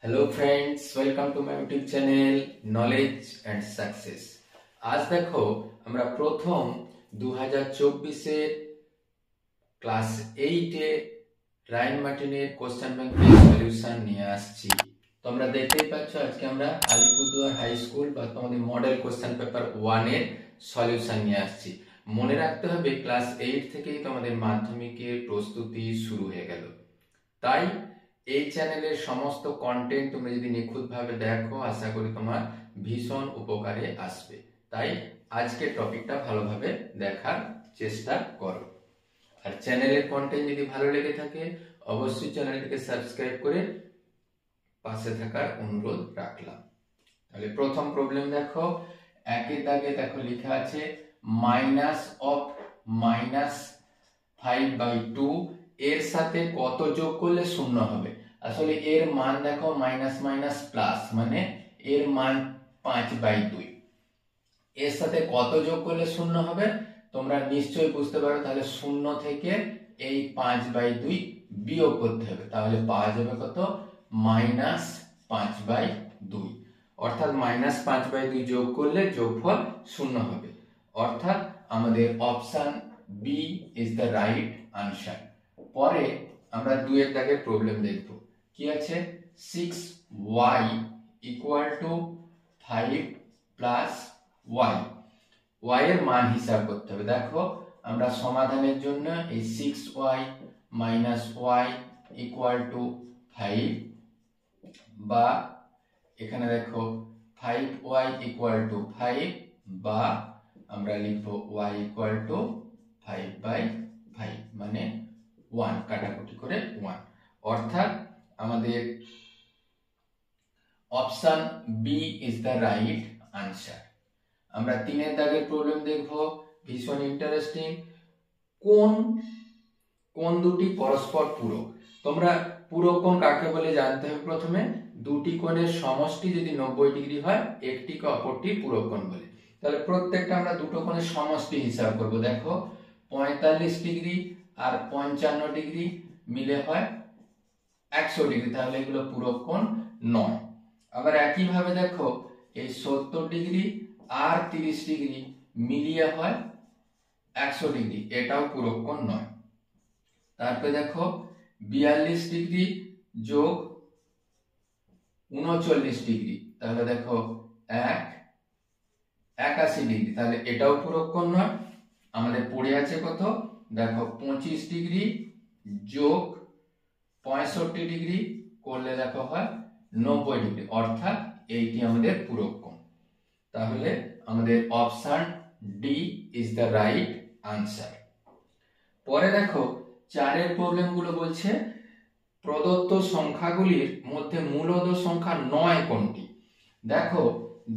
Hello friends, welcome to my YouTube channel knowledge and success. आज देखो আমরা প্রথম 2024 এর ক্লাস 8 এ রাইন মার্টিনের কোশ্চেন ব্যাংকের সলিউশন নিয়ে আসছি। তোমরা দেখতেই পাচ্ছ আজকে আমরা আলিপুরদুয়ার হাই স্কুল বা তোমাদের মডেল কোশ্চেন পেপার 1 এর সলিউশন নিয়ে আসছি। মনে রাখতে হবে ক্লাস 8 থেকেই তোমাদের মাধ্যমিকের প্রস্তুতি শুরু হয়ে গেল। তাই এই চ্যানেলের সমস্ত কন্টেন্ট তুমি যদি নিখুঁতভাবে দেখো, আশা করি তোমার ভীষণ উপকারে আসবে। তাই আজকের টপিকটা ভালোভাবে দেখার চেষ্টা করো। আর চ্যানেলের কন্টেন্ট যদি ভালো লেগে থাকে অবশ্যই চ্যানেলটিকে সাবস্ক্রাইব করে পাশে থাকার অনুরোধ রাখলাম। তাহলে প্রথম প্রবলেম দেখো, একের দাগে দেখো লেখা আছে মাইনাস অফ -5/2 এর সাথে কত যোগ করলে শূন্য হবে। আসলে এর মান দেখো মাইনাস মাইনাস প্লাস, মানে এর মান 5/2। এর সাথে কত যোগ করলে শূন্য হবে তোমরা নিশ্চয়ই বুঝতে পারো। তাহলে শূন্য থেকে এই 5/2 বিয়োগ করতে হবে, তাহলে পাওয়া যাবে কত, -5/2। অর্থাৎ -5/2 যোগ করলে যোগফল শূন্য হবে। অর্থাৎ আমাদের option B is the right answer. পরে আমরা 2 এর দাগের প্রবলেম দেখব। কি আছে, 6y = 5 + y এর মান হিসাব করতে হবে। দেখো আমরা সমাধানের জন্য এই 6y - y = 5 বা এখানে দেখো 5y = 5 বা আমরা লিখব y = 5/5 মানে 1 কাটাকুটি করে 1। অর্থাৎ আমাদের option B is the right answer. আমরা 3 এর দাগের প্রবলেম দেখব, ভীষণ ইন্টারেস্টিং। কোন দুটি পরস্পর পূরক। তোমরা পূরক কোণ কাকে বলে জানতে হবে। প্রথমে দুটি কোণের সমষ্টি যদি 90 ডিগ্রি হয় একটিকে অপরটির পূরক কোণ বলে। তাহলে প্রত্যেকটা আমরা দুটো কোণের সমষ্টি হিসাব করব। দেখো 45 ডিগ্রি আর 55 ডিগ্রি মিলে হয় 100 ডিগ্রি, তাহলে এগুলো পূরক কোণ নয়। আবার একই ভাবে দেখো এই 70 ডিগ্রি আর 30 ডিগ্রি মিলিয়ে হয় 100 ডিগ্রি, এটাও পূরক কোণ নয়। তারপরে দেখো 42 ডিগ্রি যোগ 39 ডিগ্রি, তাহলে দেখো 81 ডিগ্রি, তাহলে এটাও পূরক কোণ নয়। আমাদের পড়ে আছে কত, দেখো 25 ডিগ্রি যোগ 65 ডিগ্রি করলে দেখো হয় 90 ডিগ্রি, অর্থাৎ এইটি আমাদের পূরক কোণ। তাহলে আমাদের option D is the right answer. পরে দেখো 4 এর প্রবলেম গুলো বলছে প্রদত্ত সংখ্যাগুলির মধ্যে মূলদ সংখ্যা 9 কোনটি। দেখো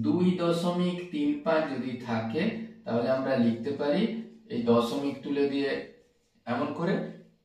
2.35 যদি থাকে তাহলে আমরা লিখতে পারি এই দশমিক তুলে দিয়ে এমন করে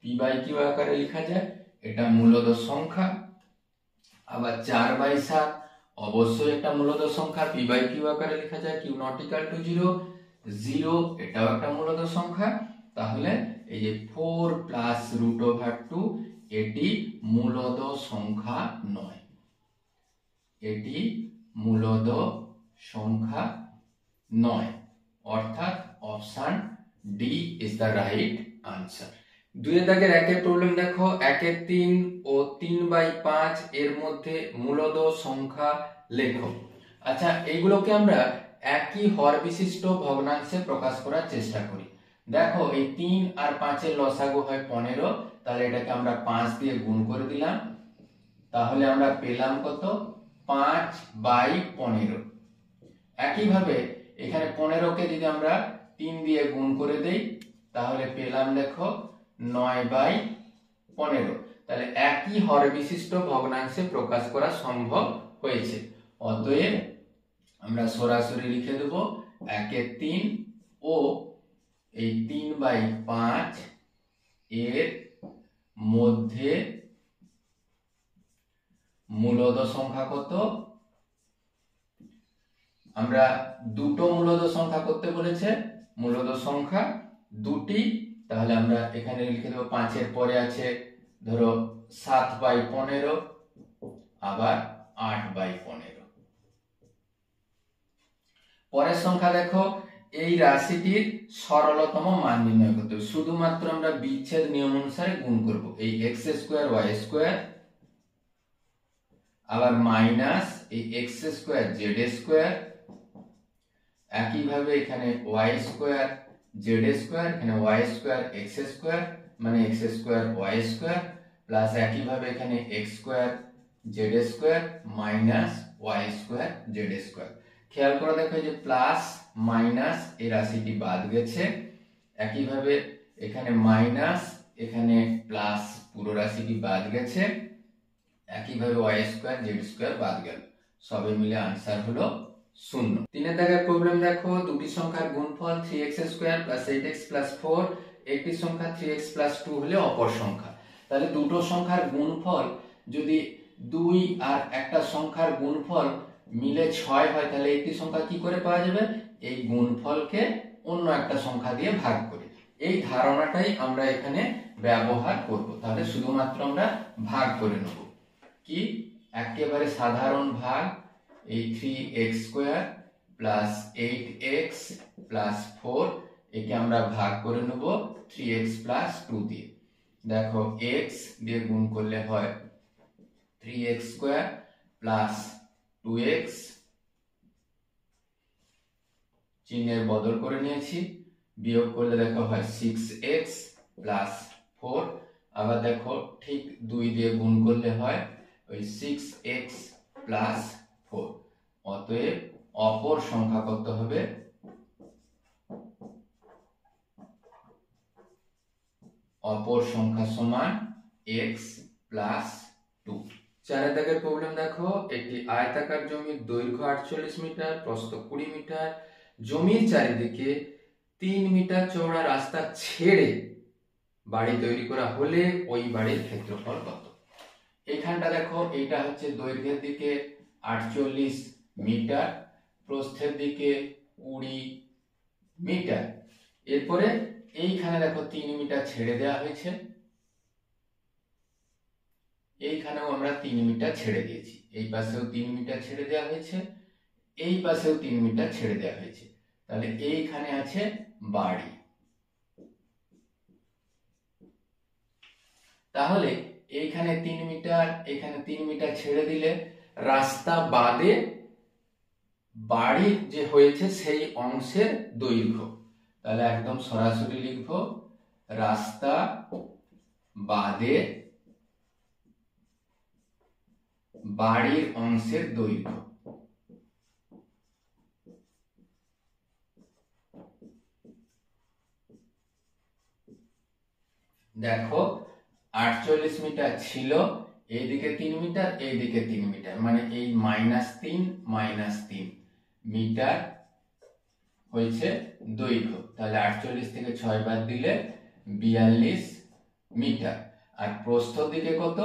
p/q আকারে লেখা যায়, এটা মূলদ সংখ্যা। আবার 4/7 অবশ্যই একটা মূলদ সংখ্যা, p/q আকারে লেখা যায়, q ≠ 0, 0 এটাও একটা মূলদ সংখ্যা। তাহলে এই যে 4 + √2 এটি মূলদ সংখ্যা নয়, এটি মূলদ সংখ্যা নয়। অর্থাৎ option D is the right answer. 2 এর দাগের 1 এর প্রবলেম দেখো, 1 3 ও 3/5 এর মধ্যে মূলদ সংখ্যা লেখো। আচ্ছা, এইগুলোকে আমরা একই হর বিশিষ্ট ভগ্নাংশে প্রকাশ করার চেষ্টা করি। দেখো এই 3 আর 5 এর লসাগু হয় 15, তাহলে এটাকে আমরা 5 দিয়ে গুণ করে দিলাম, তাহলে আমরা পেলাম কত, 5/15। একই ভাবে এখানে 15 কে যদি আমরা 3 দিয়ে গুণ করে দেই তাহলে পেলাম দেখো 9/15। তাহলে একই হর বিশিষ্ট ভগ্নাংশে প্রকাশ করা সম্ভব হয়েছে। অতএব আমরা সরাসরি লিখে দেব 1 3 ও এই 3/5 এর মধ্যে মূলদ সংখ্যা কত। আমরা দুটো মূলদ সংখ্যা করতে বলেছে, মূলদ সংখ্যা দুটি, তাহলে আমরা এখানে লিখে দেব 5 এর পরে আছে ধরো 7/15 আবার 8/15। পরের সংখ্যা দেখো, এই রাশিটির সরলতম মান নির্ণয় করতে হবে। শুধুমাত্র আমরা বিচ্ছেদ নিয়ম অনুসারে গুণ করব। এই এক্স স্কোয়ার ওয়াই স্কোয়ার আবার মাইনাস এই এক্স স্কোয়ার জেড স্কোয়ার, একইভাবে এখানে ওয়াই স্কোয়ার জেড স্কোয়ার, এখানে ওয়াই স্কোয়ার এক্স স্কোয়ার মানে X square Y square, plus একইভাবে এখানে X square Z square minus Y square Z square. খেয়াল করে দেখো যে প্লাস মাইনাস এই রাশিটি বাদ গেছে, একইভাবে এখানে মাইনাস এখানে প্লাস পুরো রাশিটি বাদ গেছে, একইভাবে ওয়াই স্কোয়ার জেড স্কোয়ার বাদ গেল, সবে মিলে আনসার হলো 0। 3 দাগের প্রবলেম দেখো, দুটি সংখ্যার গুণফল 3x square plus 8x plus 4, একটি সংখ্যা 3x প্লাস 2 হলে অপর সংখ্যা। তাহলে দুটো সংখ্যার গুণফল যদি 2 আর একটা সংখ্যার গুণফল মিলে 6 হয়, তাহলে একটি সংখ্যা কি করে পাওয়া যাবে? এই গুণফলকে অন্য একটা সংখ্যা দিয়ে ভাগ করে। এই ধারণাটাই আমরা এখানে ব্যবহার করব। তাহলে শুধুমাত্র আমরা ভাগ করে নেব। কি? একেবারে সাধারণ ভাগ, এই 3x square plus 8x plus 4 একে আমরা ভাগ করে নেব 3x প্লাস 2 দিয়ে। দেখো x দিয়ে গুণ করলে হয় 3x স্কোয়ার প্লাস 2x, চিহ্নের বদল করে নিয়েছি, বিয়োগ করলে দেখো হয় 6x প্লাস 4, আবার দেখো ঠিক 2 দিয়ে গুণ করলে হয় ওই 6x প্লাস 4। অতএব অপর সংখ্যা কত হবে? অপর সংখ্যা সমান x প্লাস 2। 4 দাগের প্রবলেম দেখো, একটি আয়তাকার জমির দৈর্ঘ্য 48 মিটার, প্রস্থ 20 মিটার, জমির চারিদিকে 3 মিটার চওড়া রাস্তা ছেড়ে বাড়ি তৈরি করা হলে ওই বাড়ির ক্ষেত্রফল কত? এখানটা দেখো, এটা হচ্ছে দৈর্ঘ্যের দিকে 48 মিটার, প্রস্থের দিকে 20 মিটার। এরপরে এইখানে দেখো 3 মিটার ছেড়ে দেওয়া হয়েছে, এইখানেও আমরা 3 মিটার ছেড়ে দিয়েছি, এই পাশেও 3 মিটার ছেড়ে দেওয়া হয়েছে, এই পাশেও 3 মিটার ছেড়ে দেওয়া হয়েছে। তাহলে এইখানে আছে বাড়ি। তাহলে এইখানে 3 মিটার, এখানে 3 মিটার ছেড়ে দিলে রাস্তা বাদে বাড়ি যে হয়েছে সেই অংশের দৈর্ঘ্য। তাহলে একদম সরাসরি লিখব রাস্তা বাদে বাড়ির অংশের দৈর্ঘ্য। দেখো 48 মিটার ছিল, এইদিকে 3 মিটার এইদিকে 3 মিটার, মানে এই -3 মিটার হয়েছে দৈর্ঘ্য। তাহলে 48 থেকে 6 বাদ দিলে 42 মিটার। আর প্রস্থ দিকে কত?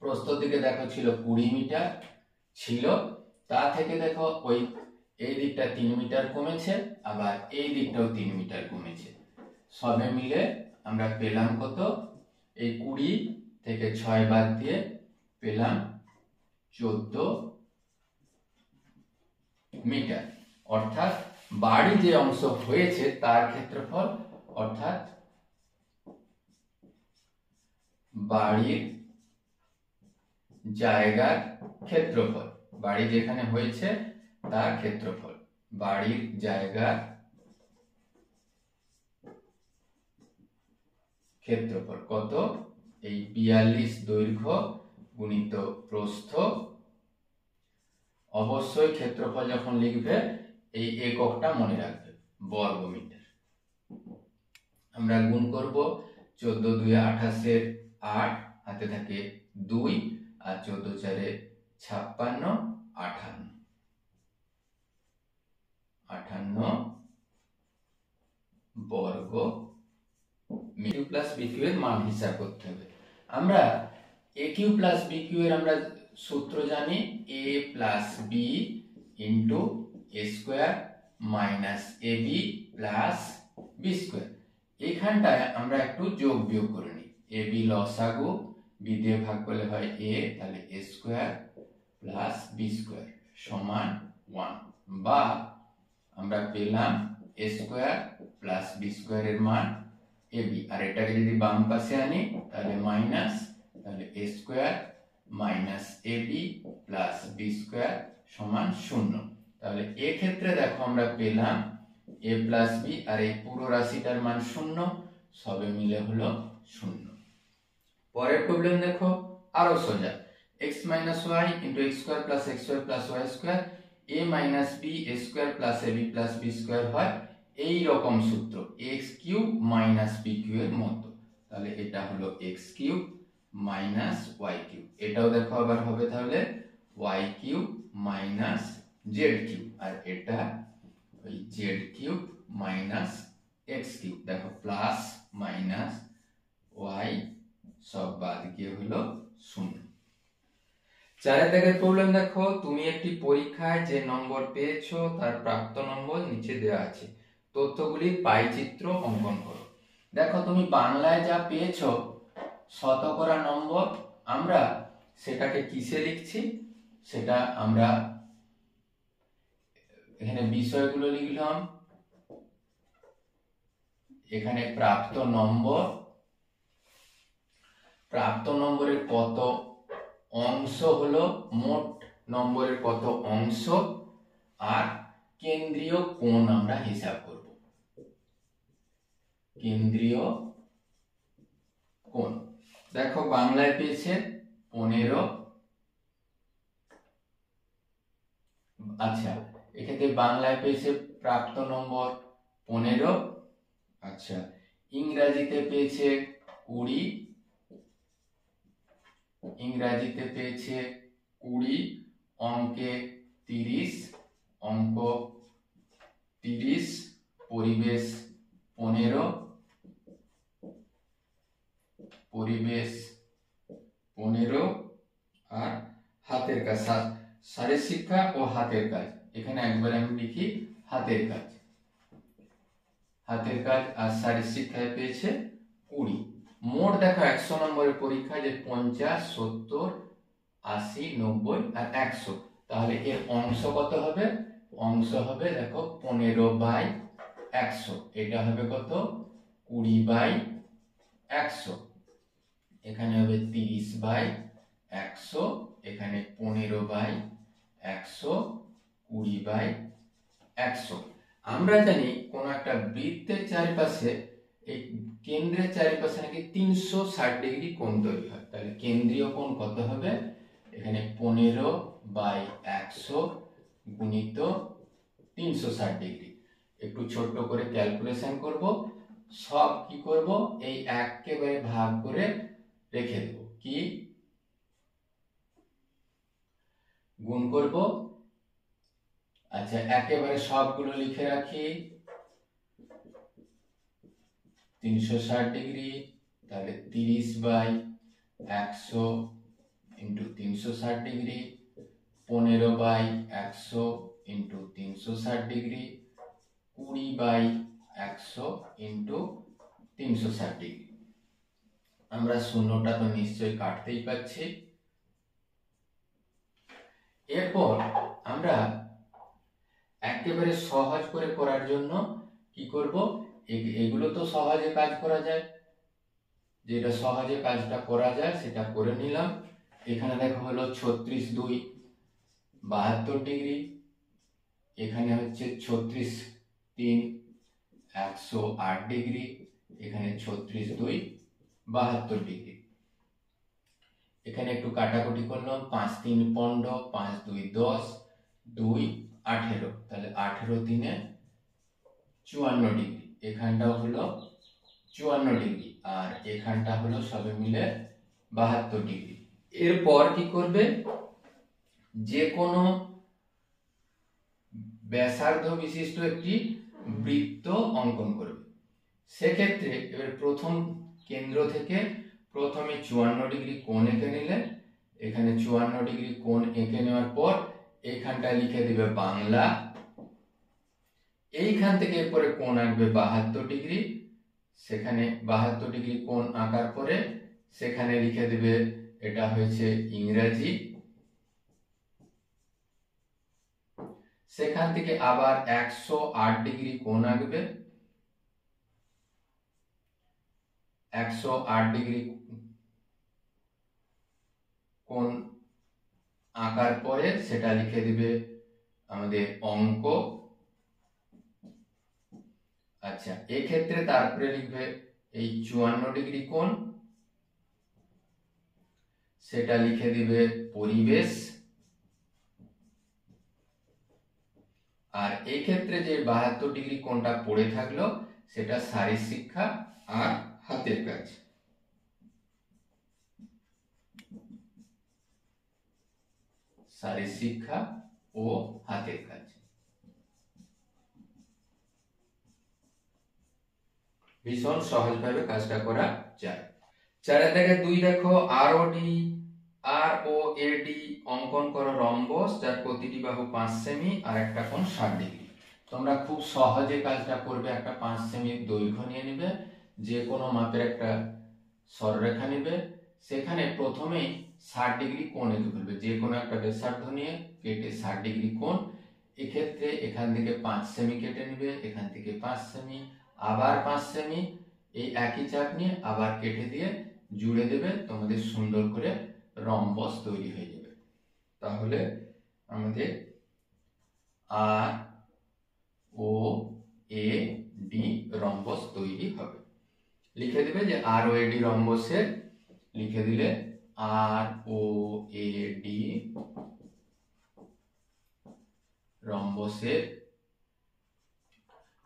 প্রস্থ দিকে দেখো ছিল 20 মিটার ছিল, তা থেকে দেখো ওই এই দিকটা 3 মিটার কমেছে, আবার এই দিকটাও 3 মিটার কমেছে, সবে মিলে আমরা পেলাম কত? এই 20 থেকে 6 বাদ দিয়ে পেলাম 14 মিটার। অর্থাৎ বাড়ি যে অংশ হয়েছে তার ক্ষেত্রফল, অর্থাৎ বাড়ির জায়গার ক্ষেত্রফল, বাড়ি যেখানে হয়েছে তার ক্ষেত্রফল, বাড়ির জায়গার ক্ষেত্রফল কত? এই 42 দৈর্ঘ্য গুণিত প্রস্থ। অবশ্যই ক্ষেত্রফল যখন লিখবে এই এককটা মনে রাখবে, বর্গ মিটার। আমরা গুণ করব 14 2 28 8, হাতে থাকে 2, আর 14 4 56 58 বর্গ মিটার। প্লাস বিকিউ এর মান হিসাব করতে হবে। আমরা A cube plus B Q এর আমরা সূত্র জানি, a plus B into A square minus A B plus B square. এইখানটায় আমরা একটু যোগ বিয়োগ করে নিই, এ বি লসাগু বি দিয়ে ভাগ করলে হয় এ, তাহলে এ স্কোয়ার প্লাস বি স্কোয়ার সমান 1, বা আমরা পেলাম এ স্কোয়ার প্লাস বি স্কোয়ারের মান এ বি। আর এটাকে যদি বাম পাশে আনি তাহলে মাইনাস, তাহলে এ square minus A B plus B square সমান 0। তাহলে এক্ষেত্রে দেখো আমরা পেলাম এ প্লাস বি, আর এই পুরো রাশিটার মান 0, সবে মিলে হলো 0। পরের প্রবলেম দেখো, আরো সোজা। x minus Y into X square plus X Y plus Y square A minus B A square plus A B plus B square হয় এই রকম সূত্র X cube minus B Q এর মতো। তাহলে এটা হলো X cube minus Y cube, এটাও দেখো আবার হবে তাহলে Y cube minus Z cube, আর এটা ওই Z cube minus X cube. দেখো প্লাস মাইনাস ওয়াই সব বাদ গিয়ে হলো 0। চারের দাগের প্রবলেম দেখো, তুমি একটি পরীক্ষায় যে নম্বর পেয়েছো তার প্রাপ্ত নম্বর নিচে দেওয়া আছে, তথ্যগুলির পাই চিত্র অঙ্কন করো। দেখো তুমি বাংলায় যা পেয়েছো শতকরা নম্বর, আমরা সেটাকে কিসে লিখছি, সেটা আমরা এখানে বিষয়গুলো লিখলাম, এখানে প্রাপ্ত নম্বর, প্রাপ্ত নম্বরের কত অংশ হলো, মোট নম্বরের কত অংশ, আর কেন্দ্রীয় কোণ আমরা হিসাব করব। কেন্দ্রীয় কোণ দেখো বাংলায় পেয়েছে 15, আচ্ছা এক্ষেত্রে বাংলায় পেয়েছে প্রাপ্ত নম্বর 15, আচ্ছা ইংরাজিতে পেয়েছে 20, ইংরাজিতে পেয়েছে 20, অঙ্কে 30, অঙ্ক 30, পরিবেশ 15, পরিবেশ 15, আর হাতের কাজ, শারীরিক শিক্ষা ও হাতের কাজ, এখানে একবার আমি লিখি হাতের কাজ, হাতের কাজ আর শারীরিক শিক্ষায় পেয়েছে 20। মোট দেখো 100 নম্বরের পরীক্ষা যে 50, 70, 80, 90 আর 100, তাহলে এর অংশ কত হবে, অংশ হবে দেখো 15/100, এটা হবে কত 20/100, এখানে হবে 30/100, এখানে 15/100, 20/100। আমরা জানি কোন একটা বৃত্তের চারিপাশে এই কেন্দ্রের চারিপাশে নাকি 360 ডিগ্রি কোণ তৈরি হয়, তাহলে কেন্দ্রীয় কোণ কত হবে, এখানে 15/100 গুণিত 360 ডিগ্রি। একটু ছোট্ট করে ক্যালকুলেশন করব, সব কি করব এই একেবারে ভাগ করে রেখে দেব, কি গুণ করব, আচ্ছা একেবারে সবগুলো লিখে রাখি, 360 ডিগ্রি, তাহলে 30/100 into 360 degree, 15/100 into 360 degree, 20/100 into 360 degree. আমরা শূন্যটা তো নিশ্চয়ই কাটতেই পাচ্ছি। এরপর আমরা একেবারে সহজ করে করার জন্য কি করব, এগুলো তো সহজে কাজ করা যায়, যেটা সহজে কাজটা করা যায় সেটা করে নিলাম। এখানে দেখো হলো 36/2 72 ডিগ্রি, এখানে হচ্ছে 36/3 108 ডিগ্রি, এখানে 36/2 72 ডিগ্রি। এখানে একটু কাটাকুটি করলাম, 5×3 15, 5×2 10, 2 18, তাহলে 18×3 54 ডিগ্রি, এখানটাও হলো 54 ডিগ্রি, আর এখানটা হলো সবে মিলে 72 ডিগ্রি। এরপর কি করবে, যে কোনো ব্যাসার্ধ বিশিষ্ট একটি বৃত্ত অঙ্কন করবে। সেক্ষেত্রে এবার প্রথম কেন্দ্র থেকে প্রথমে 54 ডিগ্রি কোণ এঁকে নিলে, এখানে 54 ডিগ্রি কোণ এঁকে নেওয়ার পর এইখানটা লিখে দিবে বাংলা, এইখান থেকে এরপরে কোণ আঁকবে 72 ডিগ্রি, সেখানে 72 ডিগ্রি কোণ আঁকার পরে সেখানে লিখে দেবে এটা হয়েছে ইংরেজি। সেখান থেকে আবার 108 ডিগ্রি কোণ আঁকবে। 108 ডিগ্রি কোণ আঁকার পরে সেটা লিখে দিবে আমাদের অঙ্ক। আচ্ছা, এক্ষেত্রে তারপরে লিখবে এই 54 ডিগ্রি কোণ, সেটা লিখে দিবে পরিবেশ। আর এই ক্ষেত্রে যে 72 ডিগ্রি কোণটা পড়ে থাকলো সেটা শারীরশিক্ষা আর হাতের কাজ। শারীরশিক্ষা ও হাতের কাজ। ভীষণ সহজভাবে কাজটা করা যায়। 4 থেকে 2 দেখো আর ও এ ডি অঙ্কন করো রম্বস যার প্রতিটি বাহু 5 সেমি আর একটা কোণ 60 ডিগ্রি। তোমরা খুব সহজে কাজটা করবে। একটা 5 সেমি দৈর্ঘ্য নিয়ে নেবে, যে কোনো মাপের একটা সরলরেখা নেবে, সেখানে প্রথমেই 60 ডিগ্রি কোণ এঁকে ফেলবে। যে কোনো একটা ব্যাসার্ধ নিয়ে কেটে 60 ডিগ্রি কোণ। এক্ষেত্রে এখান থেকে 5 সেমি কেটে নেবে, এখান থেকে 5 সেমি, আবার 5 সেমি, এই একই চাপ নিয়ে আবার কেটে দিয়ে জুড়ে দেবে। তোমাদের সুন্দর করে রম্বস তৈরি হয়ে যাবে। তাহলে আমাদের আর ও এ ডি রম্বস তৈরি হবে। লিখে দেবে যে আর ও এ ডি রম্বসের, লিখে দিলে আর ও এ ডি রম্বসের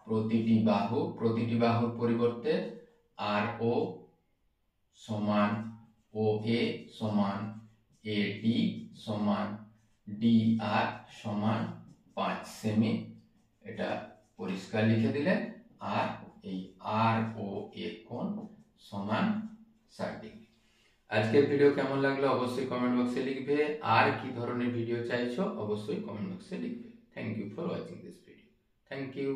প্রতিটি বাহুর পরিবর্তে আর ও সমান ও এ সমান এ ডি সমান ডি আর সমান 5 সেমি। এটা পরিষ্কার লিখে দিলে। আর এই আর ও এ কোণ সমান 60 ডিগ্রি। আজকের ভিডিও কেমন লাগলো অবশ্যই কমেন্ট বক্সে লিখবে। আর কি ধরনের ভিডিও চাইছো অবশ্যই কমেন্ট বক্সে লিখবে। Thank you for watching this video. Thank you.